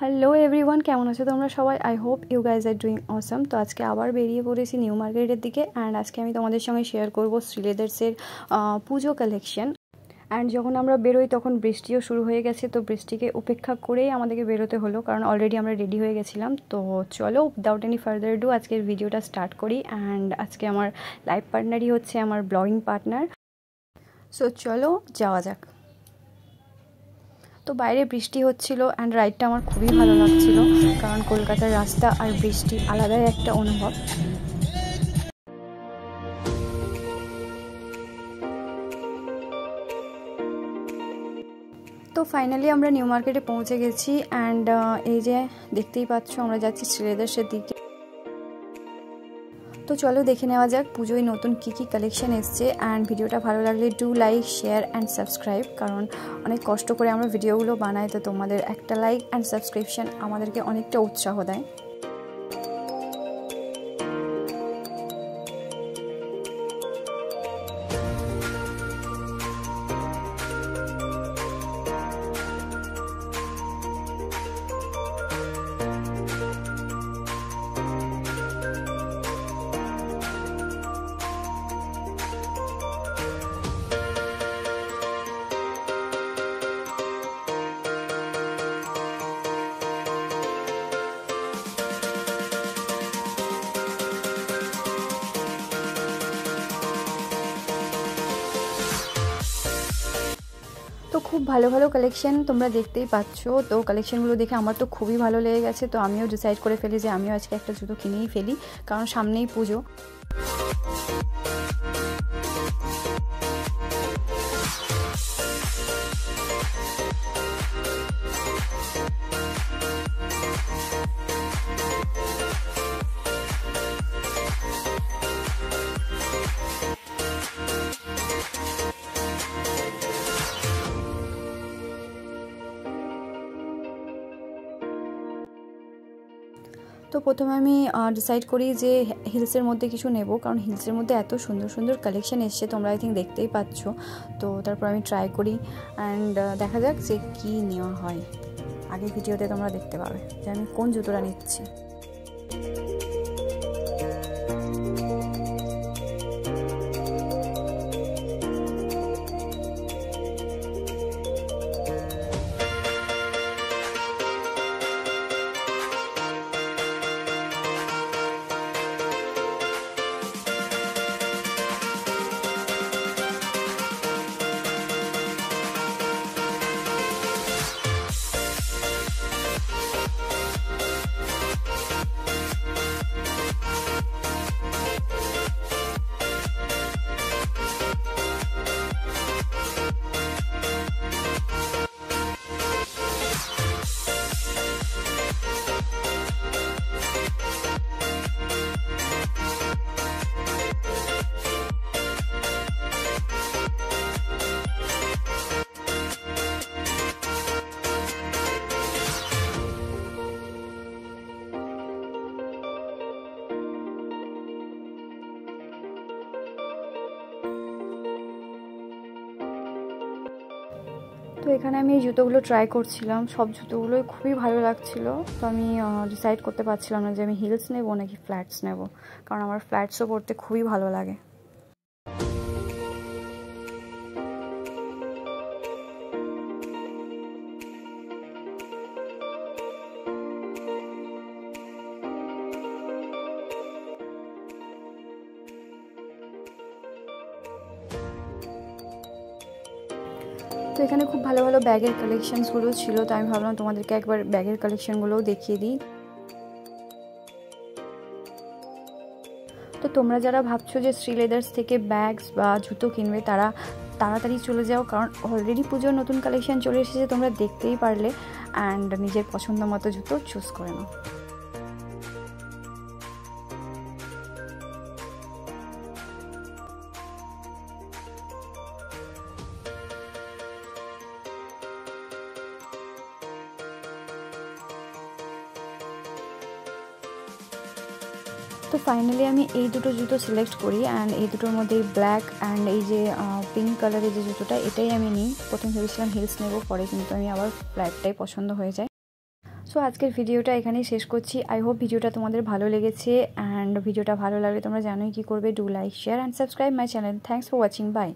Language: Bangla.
হ্যালো এভরিওয়ান, কেমন আছো তোমরা সবাই? I hope you guys are doing awesome. তো আজকে আবার বেরিয়ে পড়েছি নিউ মার্কেটের দিকে। অ্যান্ড আজকে আমি তোমাদের সঙ্গে শেয়ার করবো শ্রীলেদার্সের পুজো কালেকশন। অ্যান্ড যখন আমরা বেরোই তখন বৃষ্টিও শুরু হয়ে গেছে, তো বৃষ্টিকে উপেক্ষা করেই আমাদেরকে বেরোতে হলো, কারণ অলরেডি আমরা রেডি হয়ে গেছিলাম। তো চলো উইদাউট এনি ফার্দার ডু আজকের ভিডিওটা স্টার্ট করি। অ্যান্ড আজকে আমার লাইফ পার্টনারই হচ্ছে আমার ব্লগিং পার্টনার। সো চলো যাওয়া যাক। তো বাইরে বৃষ্টি হচ্ছিল অ্যান্ড রাইডটা আমার খুবই ভালো লাগছিল, কারণ কলকাতার রাস্তা আর বৃষ্টি আলাদাই একটা অনুভব। তো ফাইনালি আমরা নিউ মার্কেটে পৌঁছে গেছি। অ্যান্ড এই যে দেখতেই পাচ্ছ আমরা যাচ্ছি শ্রীলেদার্সের দিকে। তো চলো দেখে নেওয়া যাক পুজোয় নতুন কী কী কালেকশন এসছে। অ্যান্ড ভিডিওটা ভালো লাগলে do like, share and subscribe, কারণ অনেক কষ্ট করে আমরা ভিডিওগুলো বানাই, তো তোমাদের একটা লাইক অ্যান্ড সাবস্ক্রিপশন আমাদেরকে অনেকটা উৎসাহ দেয়। তো খুব ভালো ভালো কালেকশন তোমরা দেখতেই পাচ্ছ। তো কালেকশনগুলো দেখে আমার তো খুবই ভালো লেগে গেছে। তো আমিও ডিসাইড করে ফেলি যে আমিও আজকে একটা জুতো কিনেই ফেলি, কারণ সামনেই পুজো। তো প্রথমে আমি ডিসাইড করি যে হিলসের মধ্যে কিছু নেব, কারণ হিলসের মধ্যে এত সুন্দর সুন্দর কালেকশন এসছে, তোমরা আই থিঙ্ক দেখতেই পাচ্ছ। তো তারপর আমি ট্রাই করি অ্যান্ড দেখা যাক যে কী নেওয়া হয়। আগের ভিডিওতে তোমরা দেখতে পাবে যে আমি কোন জুতোটা নিচ্ছি। তো এখানে আমি এই জুতোগুলো ট্রাই করছিলাম, সব জুতোগুলোই খুবই ভালো লাগছিল। তো আমি ডিসাইড করতে পারছিলাম না যে আমি হিলস নেব নাকি ফ্ল্যাটস নেব, কারণ আমার ফ্ল্যাটসও পরতে খুবই ভালো লাগে। তো এখানে খুব ভালো ভালো ব্যাগের কালেকশনসগুলো ছিল, তো আমি ভাবলাম তোমাদেরকে একবার ব্যাগের কালেকশনগুলোও দেখিয়ে দিই। তো তোমরা যারা ভাবছো যে শ্রীলেদার্স থেকে ব্যাগস বা জুতো কিনবে, তারা তাড়াতাড়ি চলে যাও, কারণ অলরেডি পুজোর নতুন কালেকশন চলে এসেছে, তোমরা দেখতেই পারলে। অ্যান্ড নিজের পছন্দ মতো জুতো চুজ করে নাও। তো ফাইনালি আমি এই দুটো জুতো সিলেক্ট করি অ্যান্ড এই দুটোর মধ্যে ব্ল্যাক অ্যান্ড এই যে পিঙ্ক কালারের যে জুতোটা, এটাই আমি নিই। প্রথমে ভেবেছিলাম হিলস নেব, পরে কিন্তু আমি আবার ব্ল্যাকটাই পছন্দ হয়ে যায়। সো আজকের ভিডিওটা এখানেই শেষ করছি। আই হোপ ভিডিওটা তোমাদের ভালো লেগেছে, অ্যান্ড ভিডিওটা ভালো লাগলে তোমরা জানোই কী করবে, do like, share and subscribe my channel. Thanks for watching, by.